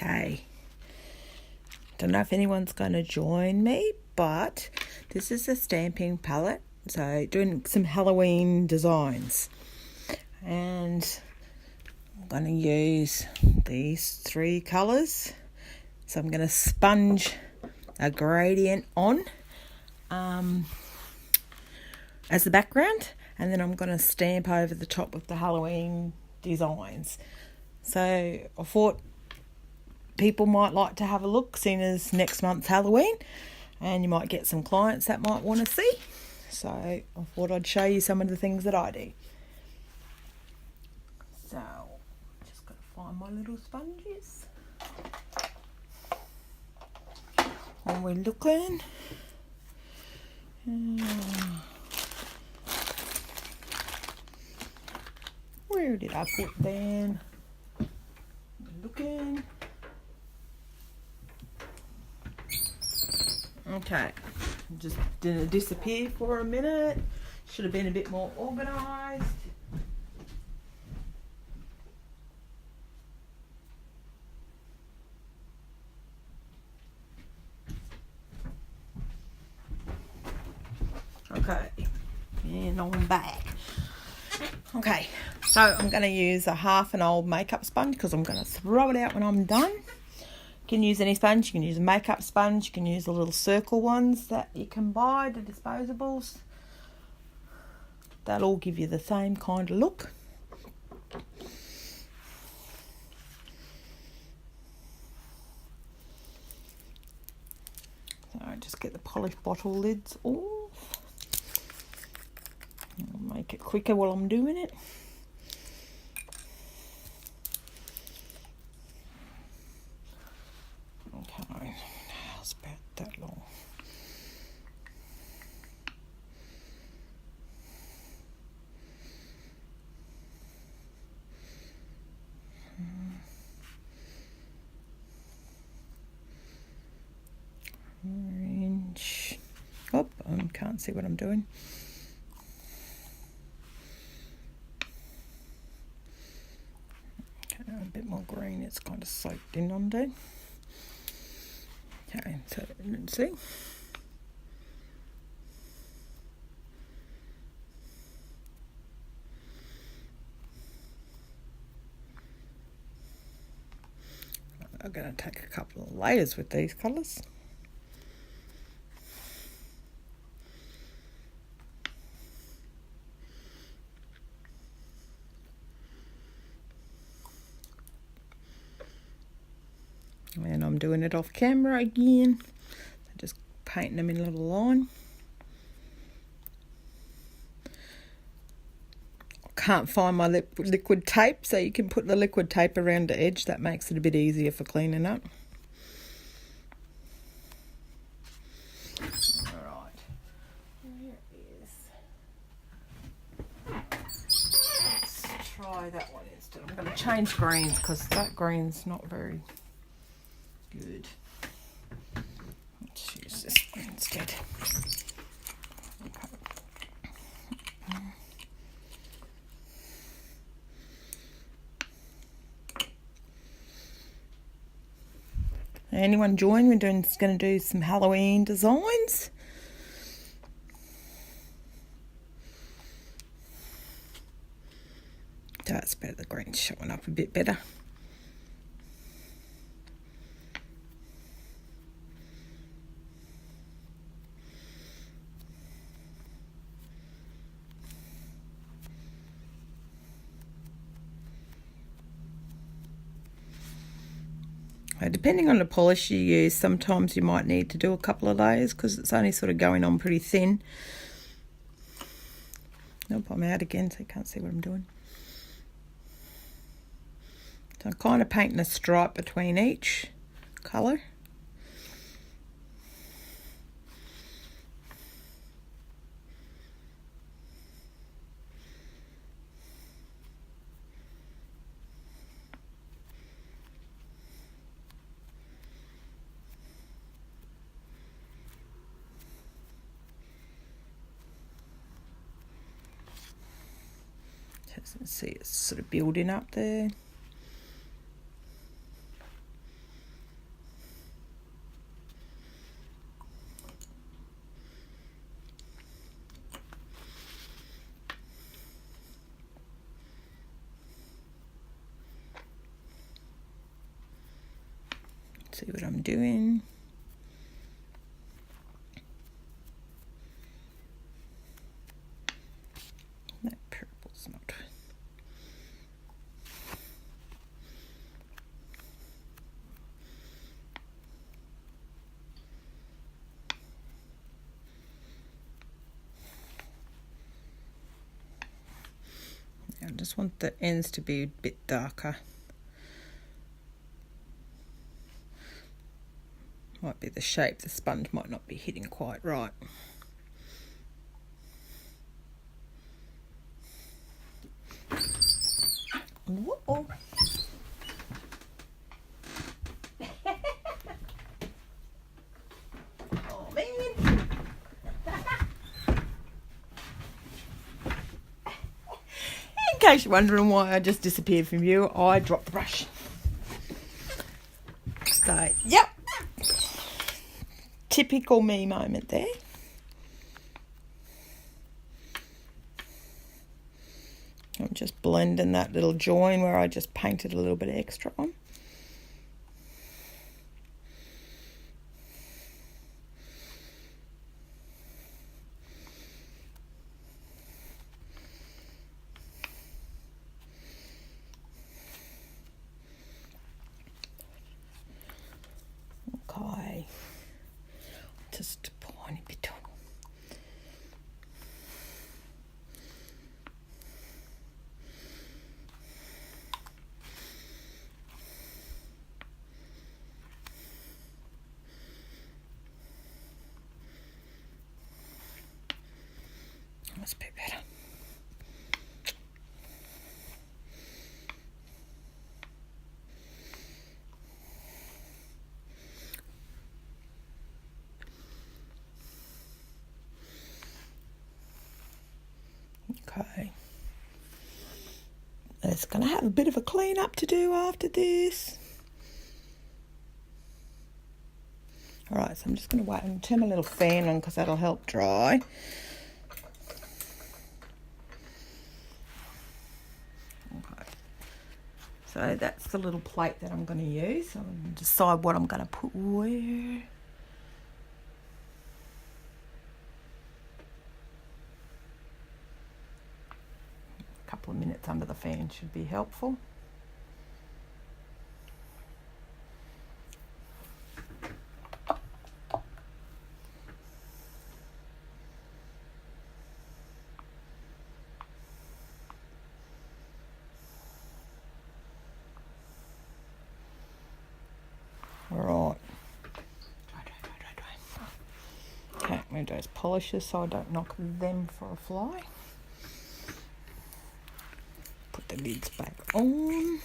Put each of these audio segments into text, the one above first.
Okay. Don't know if anyone's going to join me, but this is a stamping palette. So doing some Halloween designs. And I'm going to use these 3 colours. So I'm going to sponge a gradient on as the background. And then I'm going to stamp over the top with the Halloween designs. So I thought people might like to have a look, seeing as next month's Halloween, and you might get some clients that might want to see. So I thought I'd show you some of the things that I do. So just got to find my little sponges. When we're looking, where did I put them? Looking. Okay, just didn't disappear for a minute. Should have been a bit more organised. Okay, and I'm back. Okay, so I'm going to use a half an old makeup sponge because I'm going to throw it out when I'm done. You can use any sponge. You can use a makeup sponge. You can use the little circle ones that you can buy, the disposables. That'll all give you the same kind of look. So just get the polished bottle lids off. I'll make it quicker while I'm doing it. Okay, it's about that long. Orange. Oh, I can't see what I'm doing. Okay, a bit more green. It's kind of soaked in under. Okay, so let's see. I'm going to take a couple of layers with these colours. And I'm doing it off camera again. Just painting them in a little line. I can't find my liquid tape, so you can put the liquid tape around the edge. That makes it a bit easier for cleaning up. Alright. Let's try that one instead. I'm going to change greens because that green's not very good. Let's use this one instead. Okay. Anyone join? We're going to do some Halloween designs. That's better. The green's showing up a bit better. Depending on the polish you use, sometimes you might need to do a couple of layers because it's only sort of going on pretty thin. Nope, I'm out again, so you can't see what I'm doing. So I'm kind of painting a stripe between each colour. As you can see, it's sort of building up there. See what I'm doing. That purple's not. I just want the ends to be a bit darker. Might be the shape, the sponge might not be hitting quite right. Whoa. Oh man. In case you're wondering why I just disappeared from you, I dropped the brush. So, yep. Typical me moment there. I'm just blending that little join where I just painted a little bit extra on. Okay, just a tiny bit. Must be better. Okay. It's going to have a bit of a clean up to do after this. Alright, so I'm just going to wait and turn my little fan on because that'll help dry. Okay. So that's the little plate that I'm going to use. So I'm going to decide what I'm going to put where. A couple of minutes under the fan should be helpful. Right. Okay, move those polishes so I don't knock them for a fly. Put the lids back on.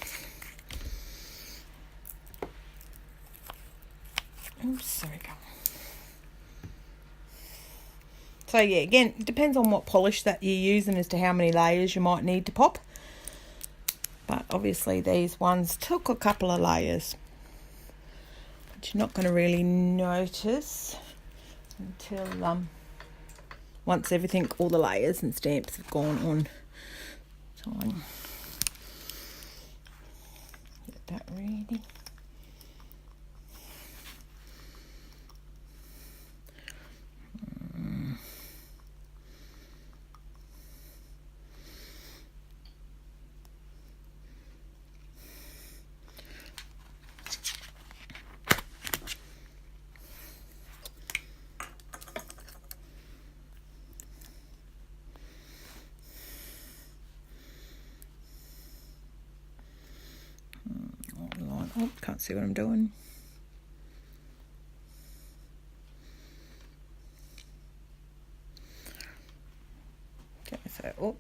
Oops, there we go. So yeah, again, it depends on what polish that you're using as to how many layers you might need to pop. But obviously these ones took a couple of layers. But you're not going to really notice until once everything, all the layers and stamps have gone on. So get that ready. Oh, can't see what I'm doing. Okay, so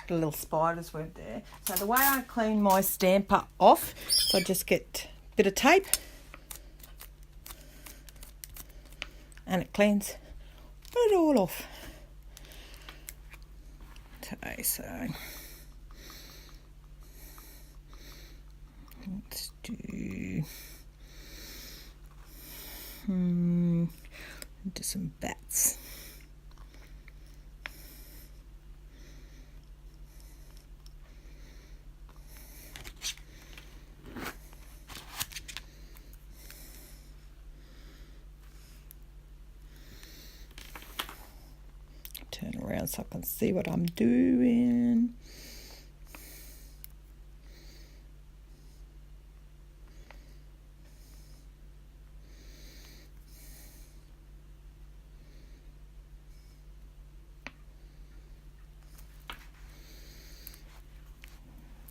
a little spider's web there. So the way I clean my stamper off, so I just get a bit of tape and it cleans it all off. Okay, so let's do some bats. Turn around so I can see what I'm doing.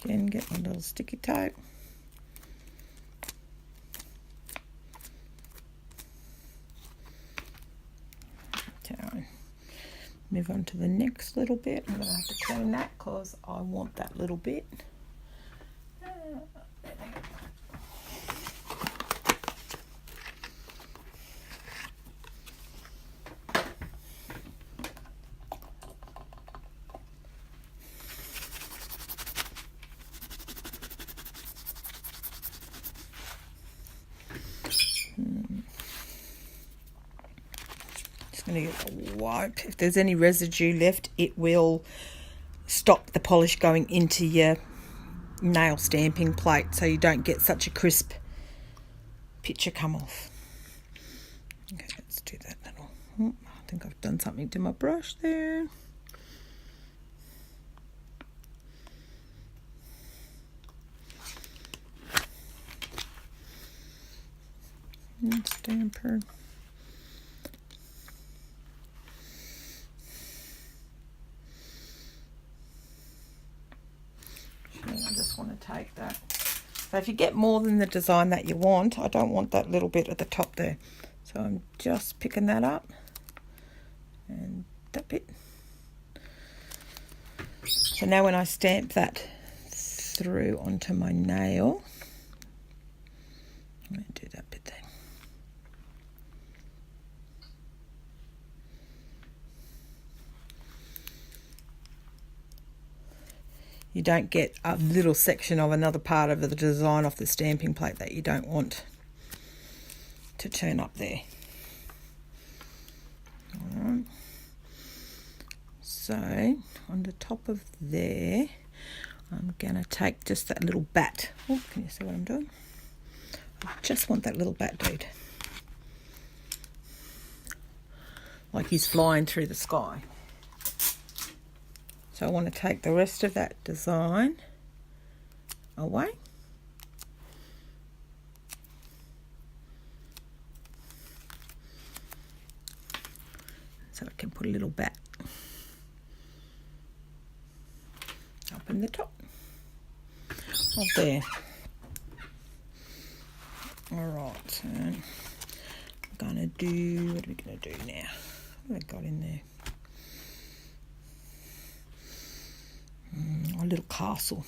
Again, get my little sticky tape. Move on to the next little bit. I'm going to have to clean that because I want that little bit. Going to get a wipe. If there's any residue left, it will stop the polish going into your nail stamping plate, so you don't get such a crisp picture come off. Okay, let's do that little. Oh, I think I've done something to my brush there. And stamper. I just want to take that. So if you get more than the design that you want, I don't want that little bit at the top there. So I'm just picking that up and that bit. So now when I stamp that through onto my nail, I'm going to do that bit there. You don't get a little section of another part of the design off the stamping plate that you don't want to turn up there. Alright. So on the top of there, I'm going to take just that little bat. Oh, can you see what I'm doing? I just want that little bat dude. Like he's flying through the sky. So I want to take the rest of that design away. So I can put a little bat up in the top of there. Alright, so I'm going to do, what are we going to do now? What have I got in there? A little castle.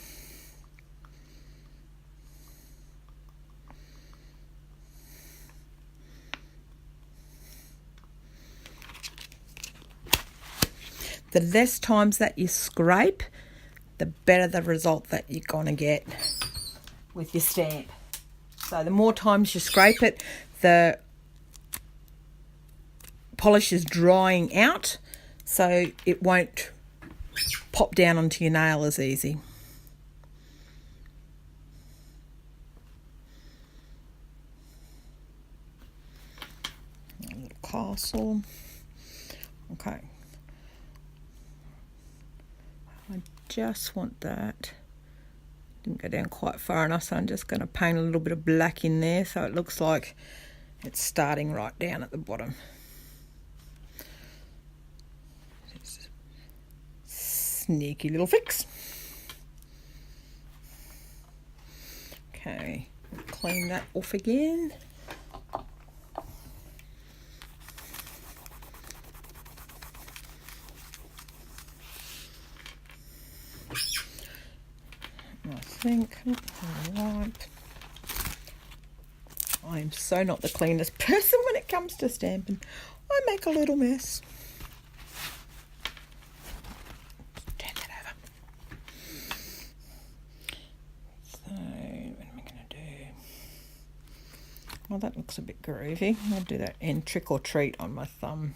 The less times that you scrape, the better the result that you're going to get with your stamp. So the more times you scrape it, the polish is drying out, so it won't pop down onto your nail as easy. A little castle. Okay. I just want that. Didn't go down quite far enough, so I'm just going to paint a little bit of black in there so it looks like it's starting right down at the bottom. Sneaky little fix. Okay, clean that off again. I think, alright. I'm so not the cleanest person when it comes to stamping. I make a little mess. Well, that looks a bit groovy. I'll do that in Trick or Treat on my thumb.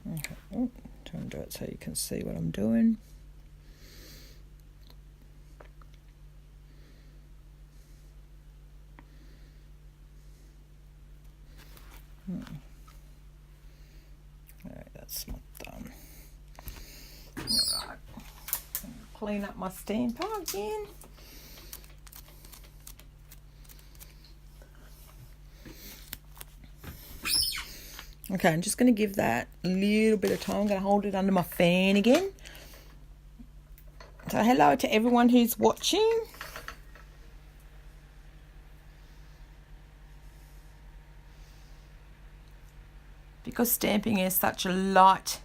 Okay. trying to do it so you can see what I'm doing. Alright, that's not done. Alright, clean up my stamper again. Okay, I'm just going to give that a little bit of time. I'm going to hold it under my fan again. So hello to everyone who's watching. Because stamping is such a light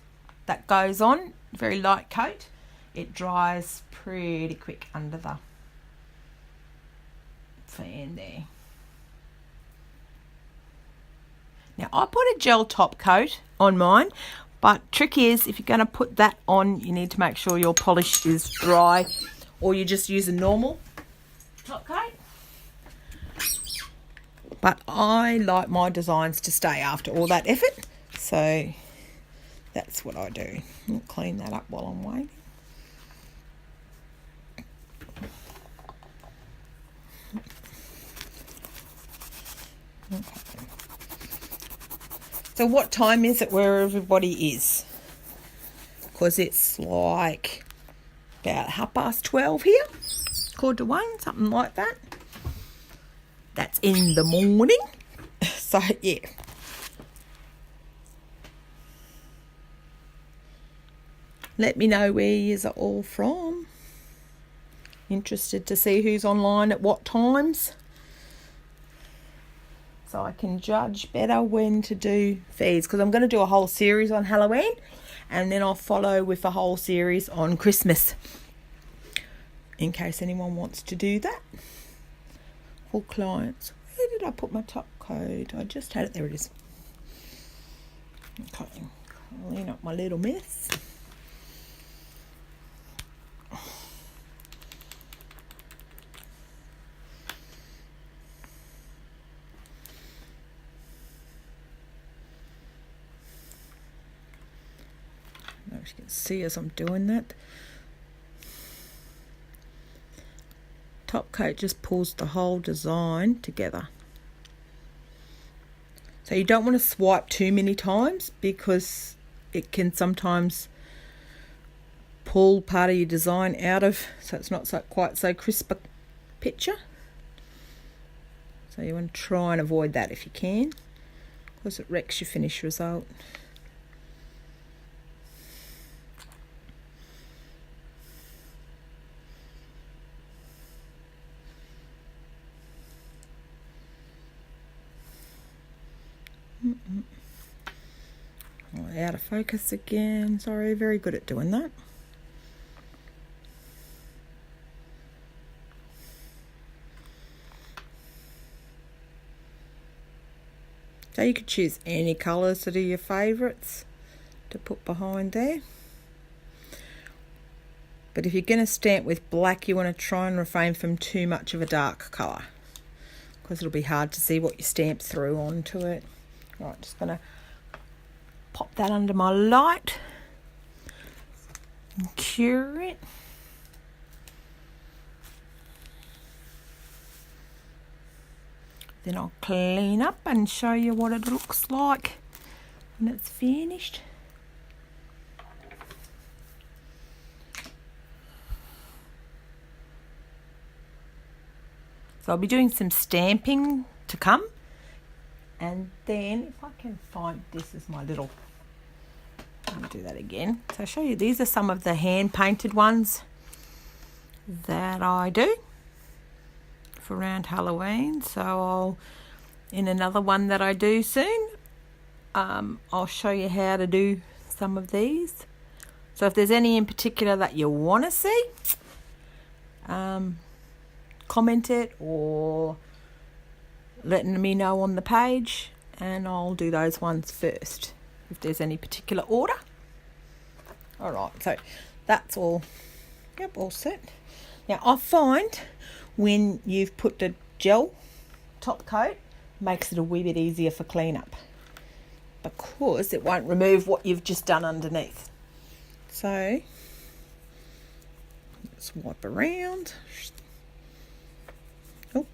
that goes on, very light coat, it dries pretty quick under the fan there. Now I put a gel top coat on mine, but trick is if you're going to put that on, you need to make sure your polish is dry, or you just use a normal top coat. But I like my designs to stay after all that effort, so that's what I do. I'll clean that up while I'm waiting. Okay. So what time is it where everybody is? Because it's like about 12:30 here. 12:45, something like that. That's in the morning. So, yeah. Let me know where yous are all from. Interested to see who's online at what times, so I can judge better when to do feeds, because I'm going to do a whole series on Halloween, and then I'll follow with a whole series on Christmas, in case anyone wants to do that for clients. Where did I put my top coat? I just had it. There it is. Okay, clean up my little mess. As you can see as I'm doing that, top coat just pulls the whole design together. So you don't want to swipe too many times, because it can sometimes pull part of your design out of, so it's not quite so crisp a picture. So you want to try and avoid that if you can, because it wrecks your finished result. Out of focus again. Sorry, very good at doing that. So you could choose any colours that are your favourites to put behind there. But if you're going to stamp with black, you want to try and refrain from too much of a dark colour, because it'll be hard to see what you stamp through onto it. Right, just going to pop that under my light and cure it. Then I'll clean up and show you what it looks like when it's finished. So I'll be doing some stamping to come. And then if I can find, this is my little, I'll do that again. So I'll show you, these are some of the hand painted ones that I do for around Halloween. So I'll, in another one that I do soon, I'll show you how to do some of these. So if there's any in particular that you want to see, comment it or letting me know on the page, and I'll do those ones first if there's any particular order. Alright, so that's all. Yep, all set. Now I find when you've put the gel top coat, makes it a wee bit easier for cleanup, because it won't remove what you've just done underneath. So let's wipe around. Oh,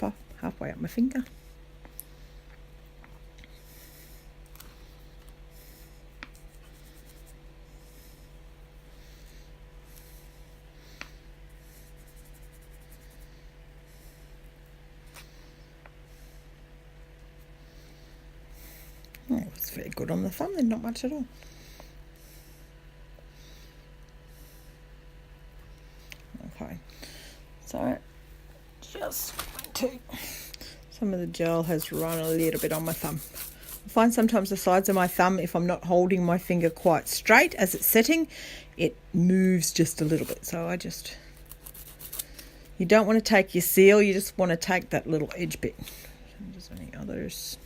halfway up my finger. Oh, it's very good on the thumb then, not much at all. Okay, so just some of the gel has run a little bit on my thumb. I find sometimes the sides of my thumb, if I'm not holding my finger quite straight as it's setting, it moves just a little bit. So you don't want to take your seal, you just want to take that little edge bit. Just any others.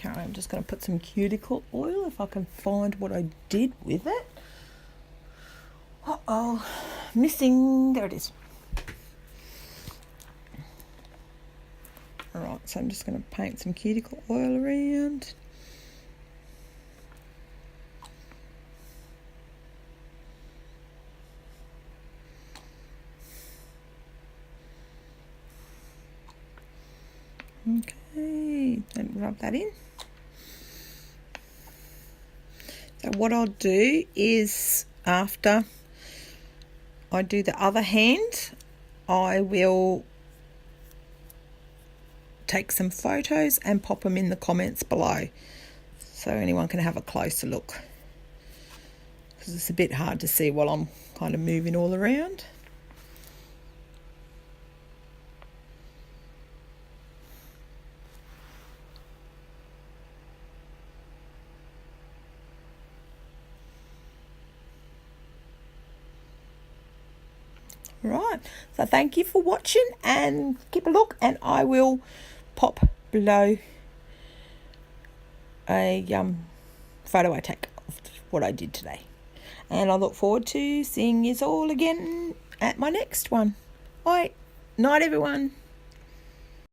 Okay, I'm just going to put some cuticle oil if I can find what I did with it. Uh-oh, missing. There it is. All right, so I'm just going to paint some cuticle oil around. Okay, then rub that in. So what I'll do is, after I do the other hand, I will take some photos and pop them in the comments below so anyone can have a closer look, because it's a bit hard to see while I'm kind of moving all around. Right, so thank you for watching and keep a look, and I will pop below a photo I take of what I did today, and I look forward to seeing you all again at my next one. All right, night everyone.